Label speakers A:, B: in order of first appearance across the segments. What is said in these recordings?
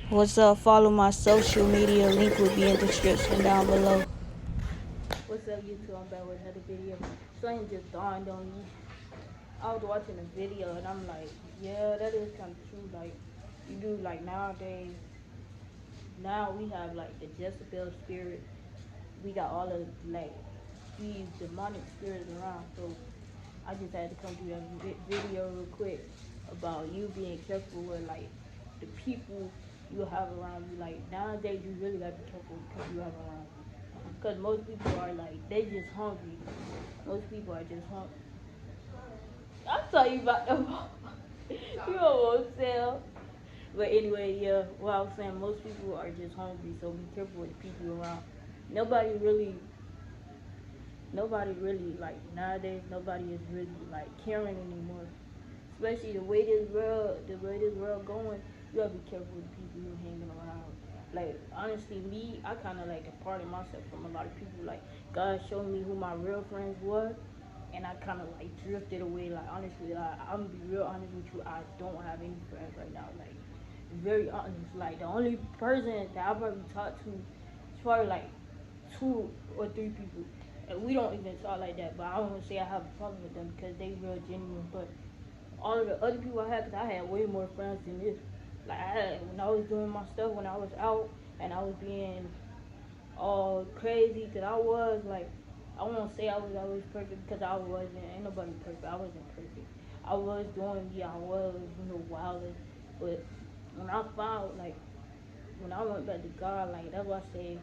A: What's up? Follow my social media. Link will be in the description down below.
B: What's up, YouTube? I'm back with another video. Something just dawned on me. I was watching a video and I'm like, yeah, that is kind of true. Like, you do, like, nowadays, now we have, like, the Jezebel spirit. We got all of, like, these demonic spirits around. So, I just had to come do a video real quick about you being careful with, like, the people you have around you. Like, nowadays, you really got to be careful with the people you have around you. Because most people are like, they just hungry. Most people are just hungry. I'll tell you about them. You won't sell. But anyway, yeah, what I was saying, most people are just hungry, so be careful with the people around. Nobody really, like, nowadays, nobody is really, like, caring anymore. Especially the way this world going, you gotta be careful with the people you're hanging around. Like, honestly, me, I kind of like departed myself from a lot of people. Like, God showed me who my real friends were, and I kind of like drifted away. Like, honestly, like, I'm gonna be real honest with you, I don't have any friends right now. Like, very honest. Like, the only person that I probably talk to is probably like 2 or 3 people. And we don't even talk like that, but I don't want to say I have a problem with them because they real genuine. But all of the other people I had, because I had way more friends than this. Like, I had, when I was doing my stuff, when I was out, and I was being all crazy, because I was, like, I won't say I was always perfect, because I wasn't. Ain't nobody perfect. I wasn't perfect. I was doing me. I was, wilding. But when I found, like, when I went back to God, like, that's why I say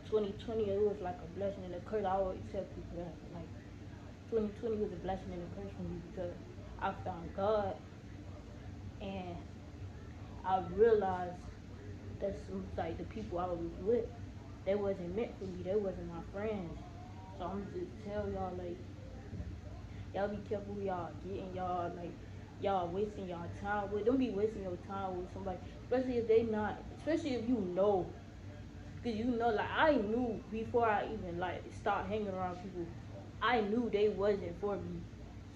B: 2020, it was like a blessing and a curse. I always tell people that, like, 2020 was a blessing and a curse for me because I found God, and I realized that some, like, the people I was with, they wasn't meant for me. They wasn't my friends. So I'm just tell y'all, like, y'all be careful who y'all getting. Y'all, like, y'all wasting y'all time with. Don't be wasting your time with somebody, especially if they not. Especially if you know, because you know, like, I knew before I even, like, start hanging around people. I knew they wasn't for me.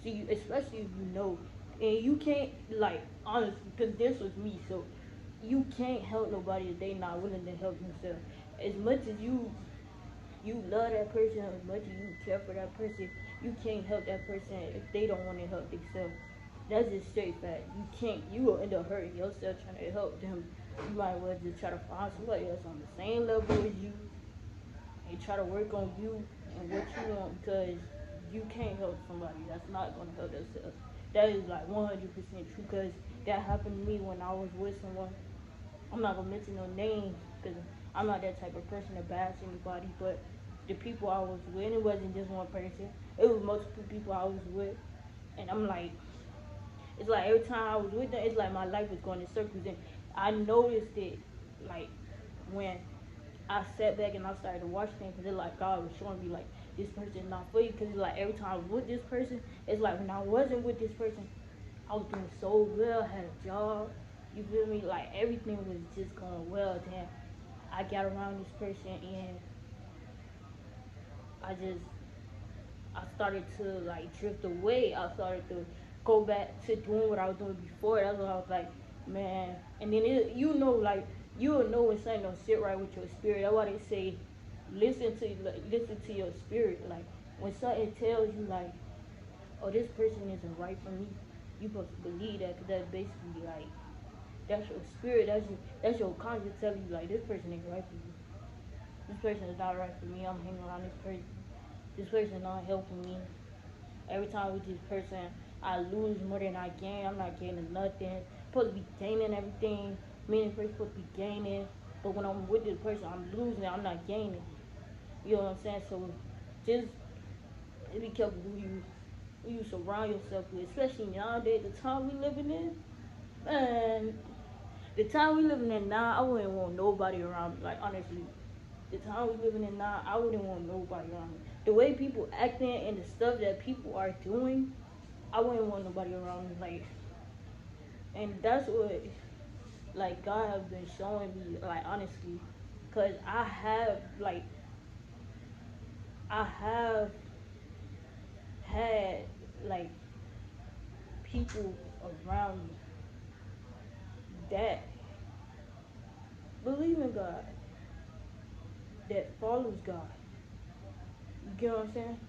B: See, especially if you know, and you can't, like, honestly, because this was me. So you can't help nobody if they not willing to help themselves. As much as you love that person, as much as you care for that person, you can't help that person if they don't want to help themselves. That's just straight fact. You can't. You will end up hurting yourself trying to help them. You might as well just try to find somebody else on the same level as you and try to work on you and what you want, because you can't help somebody that's not gonna help themselves. That is like 100% true, because that happened to me when I was with someone. I'm not gonna mention no names because I'm not that type of person to bash anybody, but the people I was with, it wasn't just one person. It was multiple people I was with, and I'm like, it's like every time I was with them, it's like my life was going in circles, and I noticed it, like, when I sat back and I started to watch things, because it's like God was showing me, like, this person is not for you, because it's like every time I was with this person, it's like when I wasn't with this person, I was doing so well, I had a job, you feel me, like, everything was just going well. Then I got around this person, and I just, I started to, like, drift away. I started to go back to doing what I was doing before. That's when I was like, man. And then like, you'll know when something don't sit right with your spirit. That's why they say, listen to your spirit. Like, when something tells you, like, oh, this person isn't right for me, you supposed to believe that, because that's basically, like, that's your spirit. That's your conscience telling you, like, this person ain't right for you. This person is not right for me. I'm hanging around this person. This person not helping me. Every time with this person, I lose more than I gain. I'm not gaining nothing. I'm supposed to be gaining everything. Me and the person supposed to be gaining. But when I'm with this person, I'm losing. I'm not gaining. You know what I'm saying? So just be careful who you surround yourself with, especially nowadays. The time we living in, man. The time we living in now, I wouldn't want nobody around me. Like, honestly, the time we living in now, I wouldn't want nobody around me. The way people acting and the stuff that people are doing, I wouldn't want nobody around me. Like, and that's what, like, God has been showing me. Like, honestly, cause I have had, like, people around me that believe in God, that follows God. You get what I'm saying?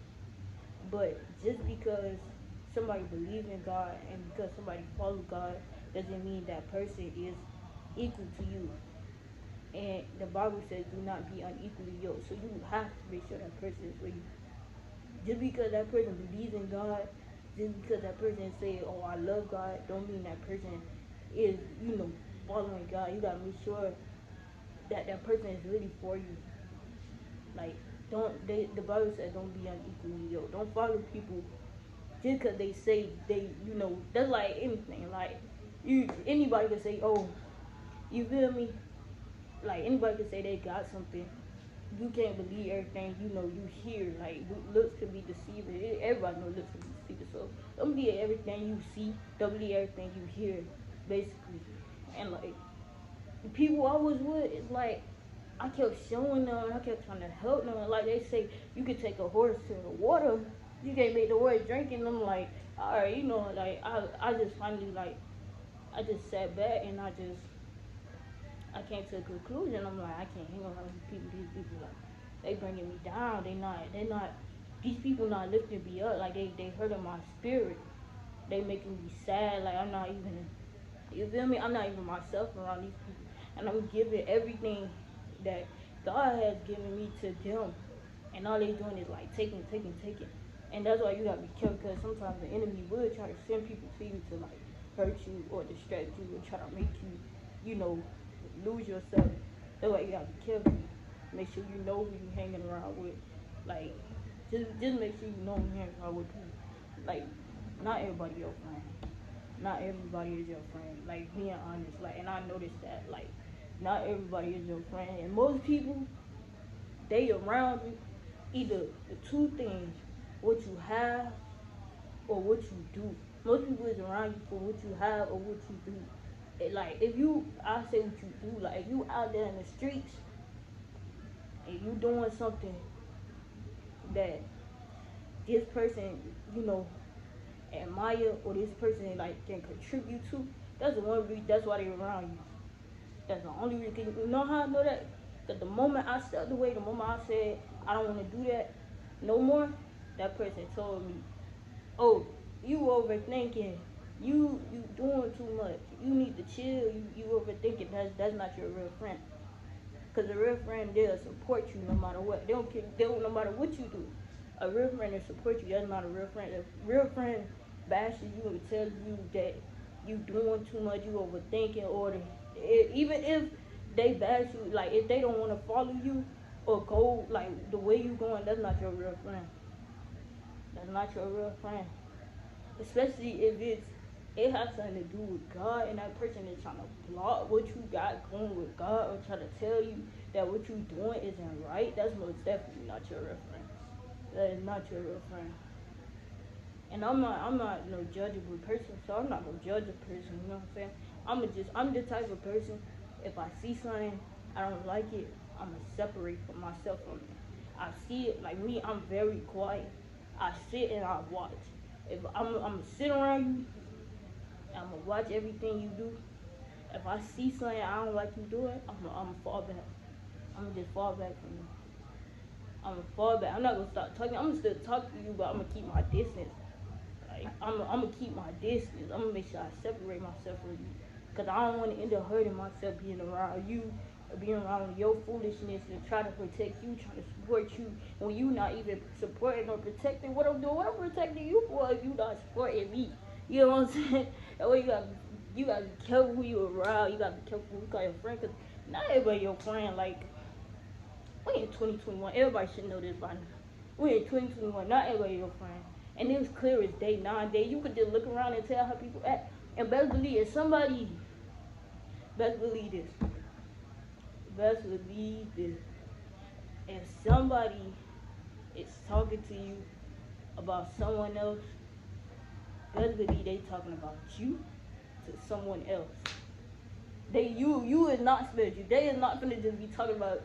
B: But just because somebody believes in God and because somebody follows God doesn't mean that person is equal to you. And the Bible says do not be unequally yoked. So you have to make sure that person is with you. Just because that person believes in God, just because that person say, oh, I love God, don't mean that person is, following God. You gotta make sure that that person is really for you. Like, the Bible says don't be unequally yoked. Don't follow people just because they say they, that's like anything. Like, anybody can say, oh, you feel me? Like, anybody can say they got something. You can't believe everything you hear. Like, looks can be deceiving. Everybody knows looks can be deceiving. So don't believe everything you see. Don't believe everything you hear, basically. And like the people I was with, it's like I kept showing them. I kept trying to help them. Like they say, you can take a horse to the water. You can't make the horse drink. And I'm like, all right, like I just finally like I just sat back and I came to a conclusion. I'm like, I can't hang around with these people. These people, like, they bringing me down. They not, these people not lifting me up. Like, they hurting my spirit. They making me sad. Like, I'm not even, you feel me? I'm not even myself around these people. And I'm giving everything that God has given me to them. And all they doing is, like, taking. And that's why you gotta be careful, because sometimes the enemy will try to send people to you to, like, hurt you or distract you or try to make you, lose yourself. That's why you gotta be careful. Make sure you know who you hanging around with. Like, just make sure you know who you hanging around with people. Like, not everybody your friend. Not everybody is your friend. Like, being honest. Like, and I noticed that. Like, not everybody is your friend. And most people, they around you either the two things, what you have or what you do. Most people is around you for what you have or what you do. Like, I say what you do. Like, if you out there in the streets and you doing something that this person, admire, or this person like can contribute to, that's the one reason. That's why they around you. That's the only reason. You know how I know that? Because the moment I stepped away, the moment I said I don't want to do that no more, that person told me, oh, you overthinking. You doing too much. You need to chill. You overthinking. That's not your real friend. Cause a real friend, they'll support you no matter what. They don't care. No matter what you do. A real friend will support you. That's not a real friend. A real friend bashes you and tells you that you doing too much, you overthinking, or even if they bash you, like if they don't want to follow you or go like the way you going, that's not your real friend. That's not your real friend. Especially if it has something to do with God and that person is trying to block what you got going with God or trying to tell you that what you doing isn't right. That's most definitely not your real friend. That is not your real friend. And I'm not no judgeable person, so I'm not gonna judge a person, you know what I'm saying? I'm the type of person, if I see something, I don't like it, I'm gonna separate from myself from it. I see it, like me, I'm very quiet. I sit and I watch. If I'm gonna sit around you, I'm gonna watch everything you do. If I see something I don't like you doing, I'm gonna fall back. I'm gonna just fall back from you. I'm gonna fall back. I'm not gonna stop talking. I'm gonna still talk to you, but I'm gonna keep my distance. Like, I'm gonna keep my distance. I'm gonna make sure I separate myself from you, cause I don't want to end up hurting myself being around you, or being around your foolishness and try to protect you, trying to support you when you not even supporting or protecting what I'm doing. What I'm protecting you for if you not supporting me? You know what I'm saying? That way you gotta be careful who you around. You gotta be careful who you call your friend, cause not everybody your friend. Like, we in 2021. Everybody should know this by now. We in 2021. Not everybody your friend. And it was clear as day, 9 day. You could just look around and tell how people act. And best believe if somebody, best believe this. Best believe this. If somebody is talking to you about someone else, best believe they talking about you to someone else. You is not special. They is not gonna just be talking about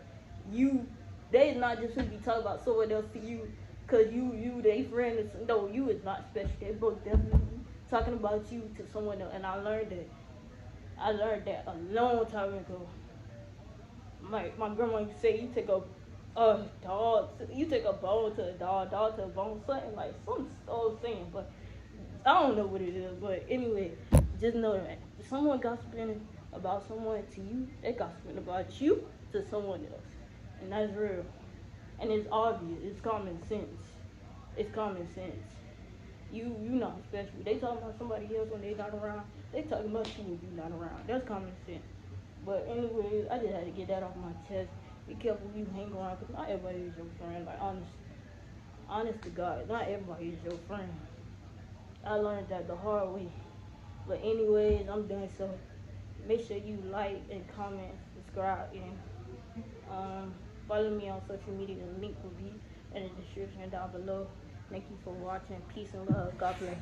B: you. They is not just gonna be talking about someone else to you, cause you they friend. No, you is not special. They both definitely talking about you to someone else. And I learned that. I learned that a long time ago. my grandma used to say, you take a you take a bone to a dog to a bone, something like some old saying, but I don't know what it is. But anyway, just know that if someone gossiping about someone to you, they gossiping about you to someone else, and that's real. And it's obvious. It's common sense. It's common sense. You not special. They talking about somebody else when they not around. They talking about you when you not around. That's common sense. But anyways, I just had to get that off my chest. Be careful who you hang around, cause not everybody is your friend. Like honest to God, not everybody is your friend. I learned that the hard way. But anyways, I'm done. So make sure you like and comment, subscribe, and follow me on social media. The link will be in the description down below. Thank you for watching. Peace and love. God bless.